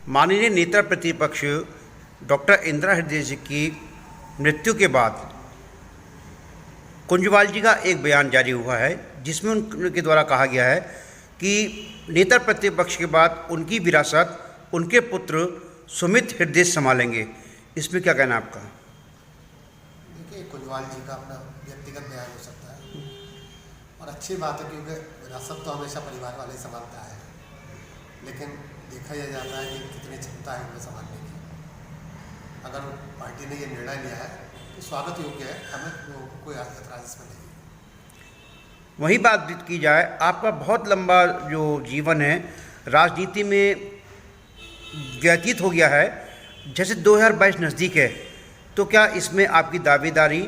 माननीय नेता प्रतिपक्ष डॉक्टर इंदिरा हृदय जी की मृत्यु के बाद कुंजवाल जी का एक बयान जारी हुआ है जिसमें उनके द्वारा कहा गया है कि नेता प्रतिपक्ष के बाद उनकी विरासत उनके पुत्र सुमित हृदय संभालेंगे। इसमें क्या कहना है आपका? देखिए, कुंजवाल जी का अपना व्यक्तिगत बयान हो सकता है और अच्छी बात है क्योंकि विरासत तो हमेशा परिवार वाले ही संभालता है, लेकिन देखा यह जाता है कि कितनी क्षमता है उन्हें संभालने की। अगर पार्टी ने ये निर्णय लिया है तो स्वागत योग्य है, हमें कोई ऐतराज़ इसमें नहीं। वही बात की जाए, आपका बहुत लंबा जो जीवन है राजनीति में व्यतीत हो गया है, जैसे 2022 नज़दीक है, तो क्या इसमें आपकी दावेदारी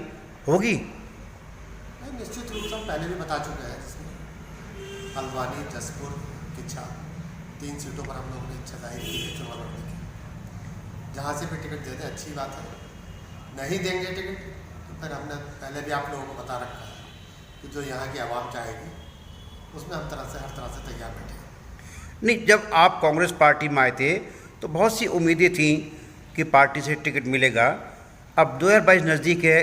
होगी? नहीं, निश्चित रूप से हम पहले भी बता चुके हैं, जिसमें हल्द्वानी, जसपुर, किच्छा 3 सीटों पर हम लोगों ने इच्छा जाहिर की है चुनाव लड़ने की। जहाँ से भी टिकट दे दें अच्छी बात है, नहीं देंगे टिकट तो फिर हमने पहले भी आप लोगों को बता रखा है कि जो यहाँ की आवाम चाहेगी उसमें हम हर तरह से तैयार बैठे। नहीं, जब आप कांग्रेस पार्टी में आए थे तो बहुत सी उम्मीदें थीं कि पार्टी से टिकट मिलेगा। अब 2022 नज़दीक है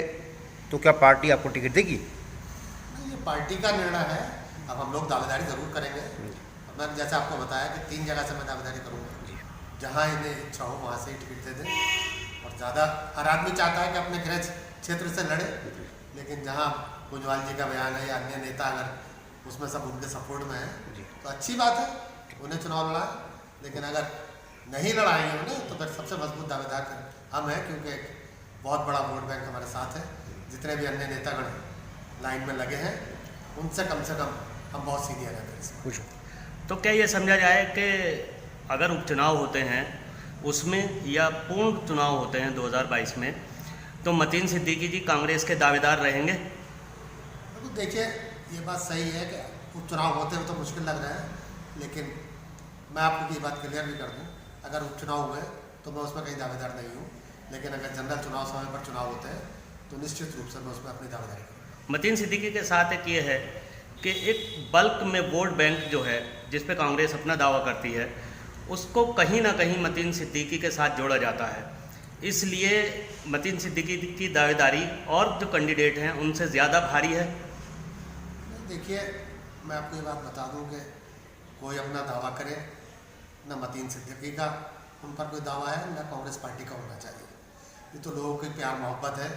तो क्या पार्टी आपको टिकट देगी? नहीं, ये पार्टी का निर्णय है। अब हम लोग दावेदारी ज़रूर करेंगे। मैं जैसे आपको बताया कि 3 जगह से मैं दावेदारी करूँगा, जहाँ इन्हें इच्छा हो वहाँ से ही टिकट दे दें। और ज़्यादा हर आदमी चाहता है कि अपने गृह क्षेत्र से लड़े, लेकिन जहाँ कुंजवाल जी का बयान है या अन्य नेता अगर उसमें सब उनके सपोर्ट में है तो अच्छी बात है, उन्हें चुनाव लड़ा। लेकिन अगर नहीं लड़ाएंगे उन्हें तो फिर सबसे मजबूत दावेदार हम हैं, क्योंकि एक बहुत बड़ा वोट बैंक हमारे साथ है। जितने भी अन्य नेतागण लाइन में लगे हैं उनसे कम हम बहुत सीनियर हैं। तो क्या ये समझा जाए कि अगर उपचुनाव होते हैं उसमें या पूर्ण चुनाव होते हैं 2022 में, तो मतीन सिद्दीकी जी कांग्रेस के दावेदार रहेंगे? तो देखिए, ये बात सही है कि उपचुनाव होते हुए तो मुश्किल लग रहा है, लेकिन मैं आपको ये बात क्लियर भी कर दूं, अगर उपचुनाव हुए तो मैं उसमें कहीं दावेदार नहीं हूँ, लेकिन अगर जनरल चुनाव समय पर चुनाव होते हैं तो निश्चित रूप से मैं उसमें अपनी दावेदारी करूँगा। मतीन सिद्दीकी के साथ एक ये है कि एक बल्क में वोट बैंक जो है जिस पे कांग्रेस अपना दावा करती है, उसको कहीं ना कहीं मतीन सिद्दीकी के साथ जोड़ा जाता है। इसलिए मतीन सिद्दीकी की दावेदारी और जो कैंडिडेट हैं उनसे ज़्यादा भारी है। देखिए, मैं आपको ये बात बता दूं कि कोई अपना दावा करे, न मतीन सिद्दीकी का उन पर कोई दावा है, न कांग्रेस पार्टी का होना चाहिए। ये तो लोगों की प्यार मोहब्बत है,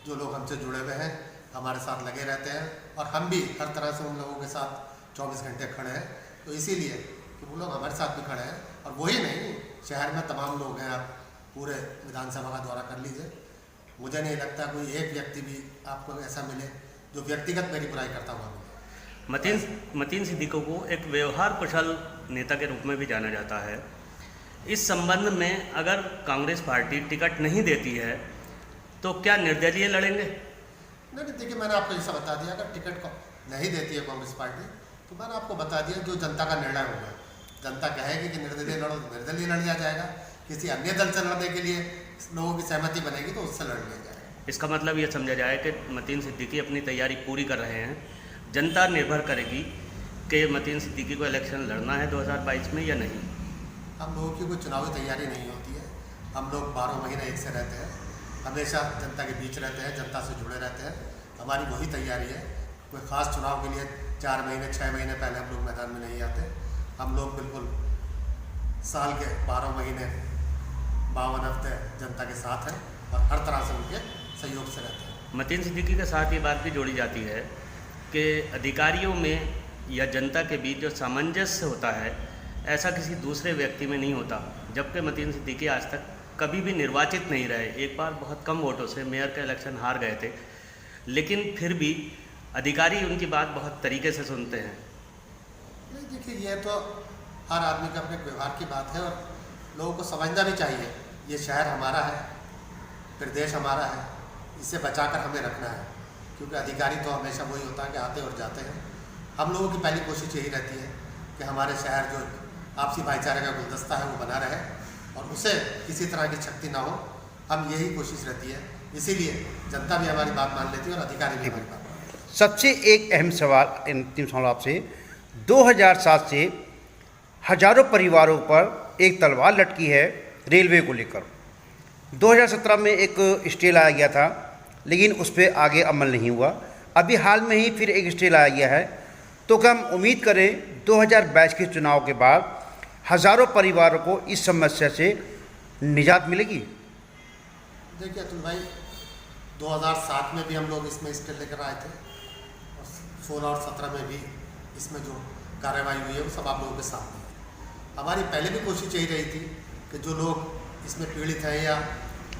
जो लोग हमसे जुड़े हुए हैं, हमारे साथ लगे रहते हैं, और हम भी हर तरह से उन लोगों के साथ 24 घंटे खड़े हैं। तो इसीलिए कि वो लोग हमारे साथ भी खड़े हैं, और वही नहीं, शहर में तमाम लोग हैं। आप पूरे विधानसभा का दौरा कर लीजिए, मुझे नहीं लगता कोई एक व्यक्ति भी आपको ऐसा मिले जो व्यक्तिगत मेरी बुराई करता हुआ मिले। मतीन सिद्दीकी को एक व्यवहार कुशल नेता के रूप में भी जाना जाता है। इस संबंध में अगर कांग्रेस पार्टी टिकट नहीं देती है तो क्या निर्दलीय लड़ेंगे? नहीं, देखिए, मैंने आपको जैसा बता दिया, अगर टिकट को नहीं देती है कांग्रेस पार्टी तो मैंने आपको बता दिया जो जनता का निर्णय होगा। जनता कहेगी कि निर्दलीय लड़ो तो निर्दलीय लड़ लिया जाएगा, किसी अन्य दल से लड़ने के लिए लोगों की सहमति बनेगी तो उससे लड़ लिया जाएगा। इसका मतलब ये समझा जाए कि मतीन सिद्दीकी अपनी तैयारी पूरी कर रहे हैं, जनता निर्भर करेगी कि मतीन सिद्दीकी को इलेक्शन लड़ना है 2022 में या नहीं। हम लोगों की कोई चुनावी तैयारी नहीं होती है, हम लोग 12 महीने एक से रहते हैं, हमेशा जनता के बीच रहते हैं, जनता से जुड़े रहते हैं। हमारी वही तैयारी है। कोई ख़ास चुनाव के लिए 4 महीने 6 महीने पहले हम लोग मैदान में नहीं आते। हम लोग बिल्कुल साल के 12 महीने 52 हफ्ते जनता के साथ हैं और हर तरह से उनके सहयोग से रहते हैं। मतीन सिद्दीकी के साथ ये बात भी जोड़ी जाती है कि अधिकारियों में या जनता के बीच जो सामंजस्य होता है ऐसा किसी दूसरे व्यक्ति में नहीं होता। जबकि मतीन सिद्दीकी आज तक कभी भी निर्वाचित नहीं रहे, एक बार बहुत कम वोटों से मेयर का इलेक्शन हार गए थे, लेकिन फिर भी अधिकारी उनकी बात बहुत तरीके से सुनते हैं। नहीं, देखिए, ये तो हर आदमी का अपने व्यवहार की बात है और लोगों को समझना भी चाहिए। ये शहर हमारा है, प्रदेश हमारा है, इसे बचाकर हमें रखना है, क्योंकि अधिकारी तो हमेशा वही होता है कि आते और जाते हैं। हम लोगों की पहली कोशिश यही रहती है कि हमारे शहर जो आपसी भाईचारे का गुलदस्ता है वो बना रहे और उसे किसी तरह की क्षति ना हो, हम यही कोशिश रहती है। इसीलिए जनता भी हमारी बात मान लेती है और अधिकारी भी हमारी बात मान लेते हैं। सबसे एक अहम सवाल, अंतिम सवाल आपसे, 2007 से हजारों परिवारों पर एक तलवार लटकी है रेलवे को लेकर। 2017 में एक स्टे लाया गया था, लेकिन उस पर आगे अमल नहीं हुआ। अभी हाल में ही फिर एक स्टे लाया गया है। तो क्या हम उम्मीद करें 2022 के चुनाव के बाद हज़ारों परिवारों को इस समस्या से निजात मिलेगी? देखिए अतुल भाई, 2007 में भी हम लोग इसमें स्टे लेकर आए थे और 16 और 17 में भी इसमें जो कार्रवाई हुई है वो सब आप लोगों के सामने है। हमारी पहले भी कोशिश यही रही थी कि जो लोग इसमें पीड़ित हैं या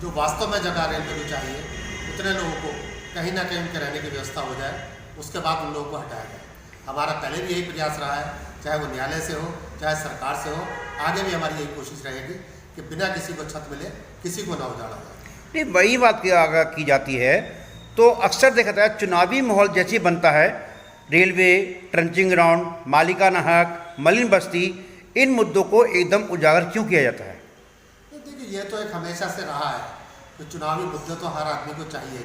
जो वास्तव में जगह रेलवे को चाहिए, उतने लोगों को कहीं ना कहीं उनके रहने की व्यवस्था हो जाए, उसके बाद उन लोगों को हटाया जाए। हमारा पहले भी यही प्रयास रहा है, चाहे वो न्यायालय से हो चाहे सरकार से हो, आगे भी हमारी यही कोशिश रहेगी कि बिना किसी को छत मिले किसी को ना उजाड़ा जाए। नहीं, वही बात की आगाह की जाती है। तो अक्सर देखा जाता है चुनावी माहौल जैसे बनता है, रेलवे, ट्रंचिंग ग्राउंड, मालिकाना हक, मलिन बस्ती, इन मुद्दों को एकदम उजागर क्यों किया जाता है? देखिए ये तो एक हमेशा से रहा है कि चुनावी मुद्दे तो हर आदमी को चाहिए,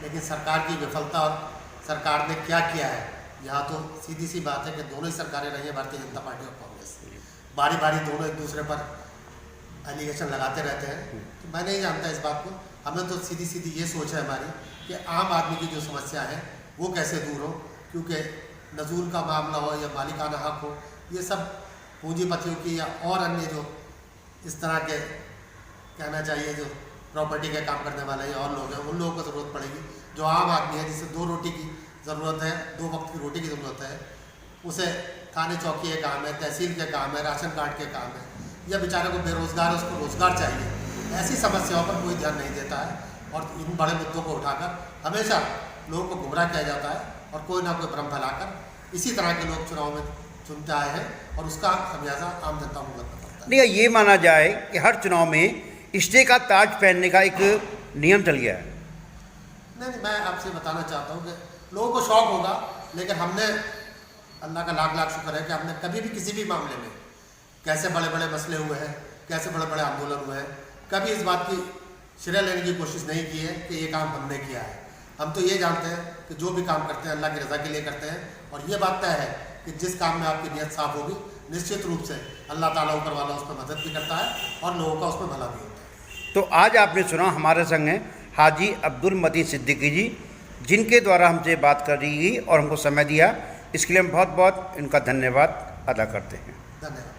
लेकिन सरकार की विफलता और सरकार ने क्या किया है, यहाँ तो सीधी सी बात है कि दोनों ही सरकारें रही हैं, भारतीय जनता पार्टी और कांग्रेस, बारी बारी दोनों एक दूसरे पर एलिगेशन लगाते रहते हैं। तो मैं नहीं जानता इस बात को। हमें तो सीधी सीधी ये सोच है हमारी कि आम आदमी की जो समस्या है वो कैसे दूर हो, क्योंकि नजूल का मामला हो या मालिकाना हक हो, ये सब पूंजीपतियों की या और अन्य जो इस तरह के कहना चाहिए जो प्रॉपर्टी के काम करने वाले या और लोग हैं, उन लोगों को ज़रूरत पड़ेगी। जो आम आदमी है जिसे 2 रोटी की ज़रूरत है, 2 वक्त की रोटी की ज़रूरत है, उसे थाने चौकी के काम है, तहसील के काम है, राशन कार्ड के काम है, या बेचारे को बेरोज़गार है उसको रोज़गार चाहिए, ऐसी समस्याओं पर कोई ध्यान नहीं देता है। और इन बड़े मुद्दों को उठाकर हमेशा लोगों को गुमराह किया जाता है और कोई ना कोई भ्रम फैलाकर इसी तरह के लोग चुनाव में चुनते आए हैं और उसका खमियाजा आम जनता को भुगतना पड़ता है। नहीं, ये माना जाए कि हर चुनाव में स्टे का ताज पहनने का एक नियम चल गया है। नहीं, मैं आपसे बताना चाहता हूँ कि लोगों को शौक होगा, लेकिन हमने, अल्लाह का लाख लाख शुक्र है कि हमने कभी भी किसी भी मामले में, कैसे बड़े बड़े मसले हुए हैं, कैसे बड़े बड़े आंदोलन हुए हैं, कभी इस बात की श्रेय लेने की कोशिश नहीं की है कि ये काम हमने किया है। हम तो ये जानते हैं कि जो भी काम करते हैं अल्लाह की रज़ा के लिए करते हैं, और ये बात तय है कि जिस काम में आपकी नीयत साफ होगी, निश्चित रूप से अल्लाह ताला ऊपर वाला उस पर मदद भी करता है और लोगों का उसमें भला भी होता है। तो आज आपने सुना हमारे संग हैं हाजी अब्दुल मतीन सिद्दीकी जी, जिनके द्वारा हमसे बात कर रही और हमको समय दिया, इसके लिए हम बहुत बहुत इनका धन्यवाद अदा करते हैं। धन्यवाद।